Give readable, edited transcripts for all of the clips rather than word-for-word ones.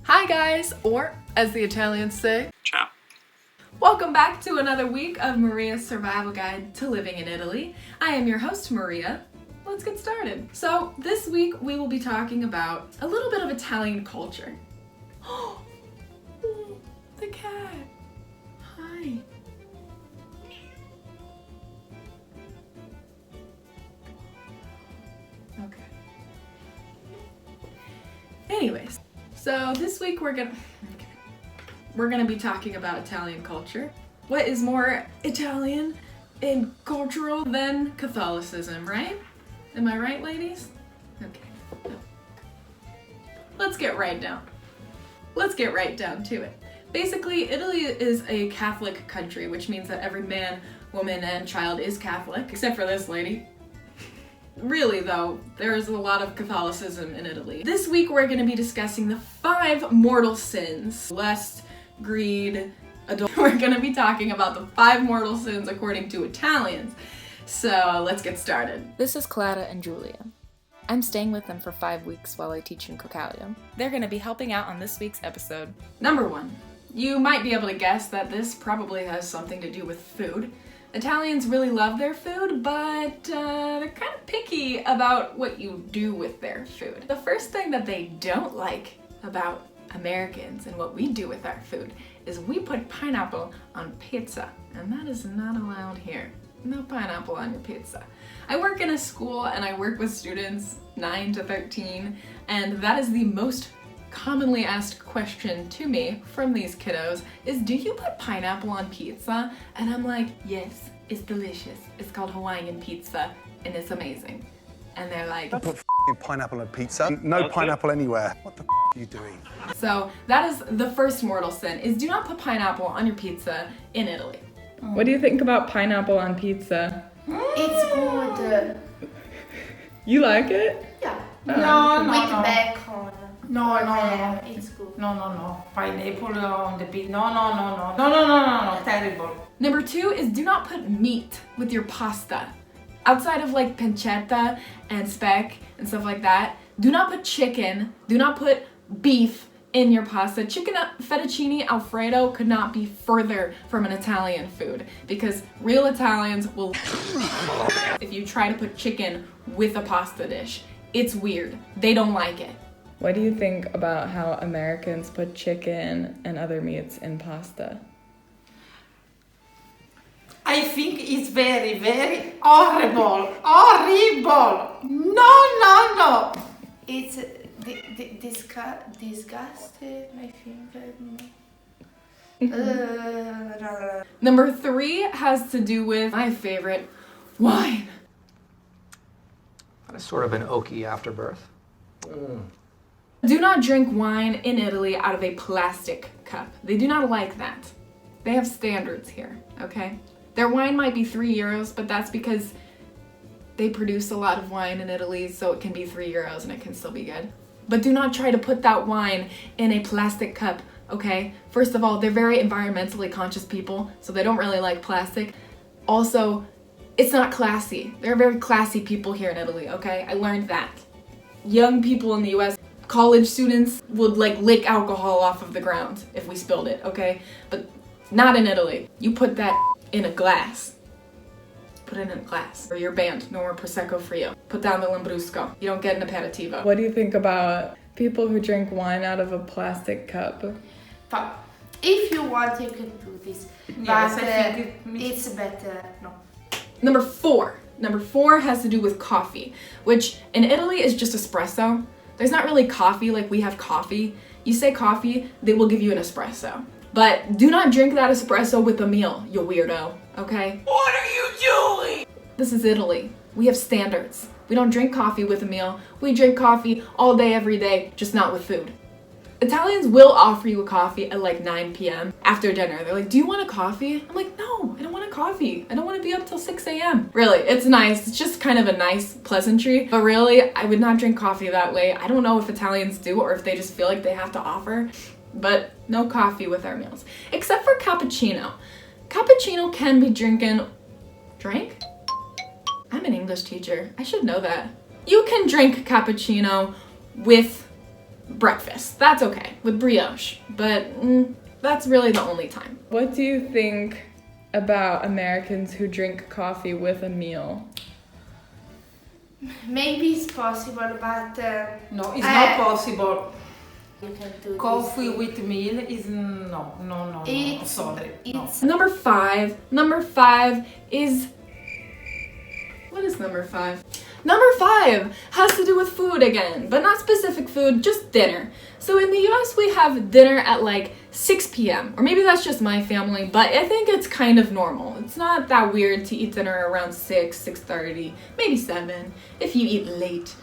Hi guys, or as the Italians say, Ciao. welcome back to another week of Maria's Survival Guide to Living in Italy. I am your host, Maria. Let's get started. So this week we will be talking about a little bit of Italian culture. Oh, the cat. Hi. Okay. Anyways, so this week we're gonna be talking about Italian culture. What is more Italian and cultural than Catholicism, right? Am I right, ladies? Okay. Let's get right down to it. Basically, Italy is a Catholic country, which means that every man, woman, and child is Catholic, except for this lady. Really though, there is a lot of Catholicism in Italy. This week we're going to be discussing the 5 mortal sins. Lust, greed, adultery. We're going to be talking about the 5 mortal sins according to Italians. So let's get started. This is Clara and Giulia. I'm staying with them for 5 weeks while I teach in Cocalio. They're going to be helping out on this week's episode. Number 1. You might be able to guess that this probably has something to do with food. Italians really love their food, but they're kind of picky about what you do with their food. The first thing that they don't like about Americans and what we do with our food is we put pineapple on pizza, and that is not allowed here. No pineapple on your pizza. I work in a school and I work with students 9 to 13, and that is the most commonly asked question to me from these kiddos is, do you put pineapple on pizza? And I'm like, yes, it's delicious. It's called Hawaiian pizza and it's amazing. And they're like, Don't put f***ing pineapple on pizza. No pineapple anywhere. What the f*** are you doing? So that is the first mortal sin, is do not put pineapple on your pizza in Italy. What do you think about pineapple on pizza? It's good. You like it? Yeah. No, With bacon. No, It's good. no. Pineapple on the pizza. No. Terrible. Number 2 is do not put meat with your pasta. Outside of like pancetta and speck and stuff like that, do not put chicken, do not put beef in your pasta. Chicken fettuccine alfredo could not be further from an Italian food because real Italians will if you try to put chicken with a pasta dish. It's weird. They don't like it. What do you think about how Americans put chicken and other meats in pasta? I think it's very, very horrible. Horrible. No. It's disgusting, I think. Number 3 has to do with my favorite, wine. That is sort of an oaky afterbirth. Do not drink wine in Italy out of a plastic cup. They do not like that. They have standards here, okay? Their wine might be €3, but that's because they produce a lot of wine in Italy, so it can be €3 and it can still be good. But do not try to put that wine in a plastic cup, okay? First of all, they're very environmentally conscious people, so they don't really like plastic. Also, it's not classy. They're very classy people here in Italy, okay? I learned that. Young people in the US, college students, would like lick alcohol off of the ground if we spilled it, okay? But not in Italy. You put that in a glass. Put it in a glass. Or you're banned. No more Prosecco Frio. Put down the Lambrusco. You don't get an aperitivo. What do you think about people who drink wine out of a plastic cup? But if you want, you can do this. Yes, But I think it's better. No. Number 4 has to do with coffee, which in Italy is just espresso. There's not really coffee like we have coffee. You say coffee, they will give you an espresso. But do not drink that espresso with a meal, you weirdo, okay? What are you doing? This is Italy. We have standards. We don't drink coffee with a meal. We drink coffee all day, every day, just not with food. Italians will offer you a coffee at like 9 p.m. after dinner. They're like, do you want a coffee? I'm like, no, I don't want a coffee. I don't want to be up till 6 a.m. Really, it's nice. It's just kind of a nice pleasantry. But really, I would not drink coffee that late. I don't know if Italians do or if they just feel like they have to offer. But no coffee with our meals. Except for cappuccino. Cappuccino can be Drink? I'm an English teacher. I should know that. You can drink cappuccino with breakfast. That's okay, with brioche. But that's really the only time. What do you think about Americans who drink coffee with a meal? Maybe it's possible, but No, it's not possible. you can do Coffee this. with meal is no. It's Sorry. No. it's Number five is, what is number 5? Number 5 has to do with food again, but not specific food, just dinner. So in the US we have dinner at like 6 p.m. or maybe that's just my family, but I think it's kind of normal. It's not that weird to eat dinner around 6:30, maybe 7 if you eat late.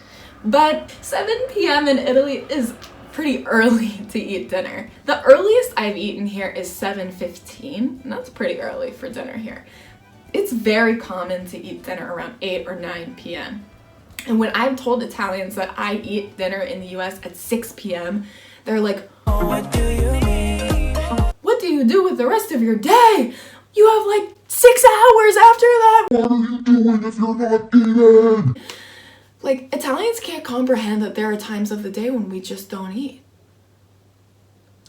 But 7 p.m. in Italy is pretty early to eat dinner. The earliest I've eaten here is 7:15, and that's pretty early for dinner here. It's very common to eat dinner around 8 or 9 p.m. And when I've told Italians that I eat dinner in the US at 6 p.m., they're like, what do you mean? What do you do with the rest of your day? You have like 6 hours after that. What are you doing if you're not eating? Like, Italians can't comprehend that there are times of the day when we just don't eat.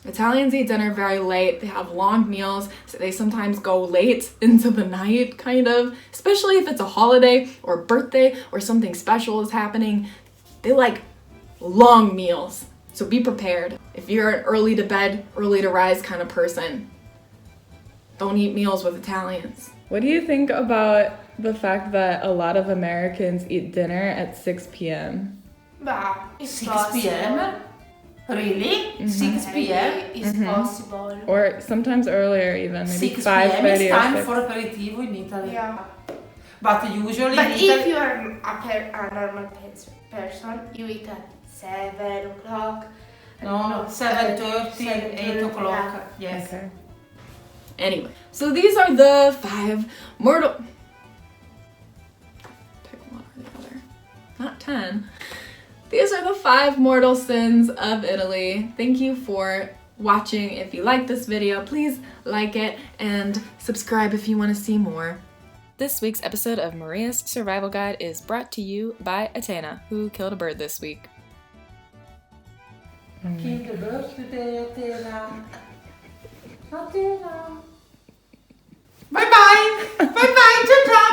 Italians eat dinner very late. They have long meals, so they sometimes go late into the night, kind of. Especially if it's a holiday or birthday or something special is happening. They like long meals, so be prepared. If you're an early to bed, early to rise kind of person, don't eat meals with Italians. What do you think about the fact that a lot of Americans eat dinner at 6 p.m.? but it's 6 possible. p.m. Really? 6 p.m. It's possible. Or sometimes earlier even, maybe 6 5:30 p.m. is or time 6. for aperitivo in Italy. Yeah. But usually But in if Italy, you are a normal person, you eat at 7 o'clock. no, 7:30, 8 o'clock. Yes. Okay. Anyway, so these are the 5 mortal... Pick one or the other. Not 10. These are the 5 mortal sins of Italy. Thank you for watching. If you like this video, please like it and subscribe if you want to see more. This week's episode of Maria's Survival Guide is brought to you by Atena, who killed a bird this week. Happy birthday, Atena. Atena. Bye bye. Bye bye. Ciao ciao.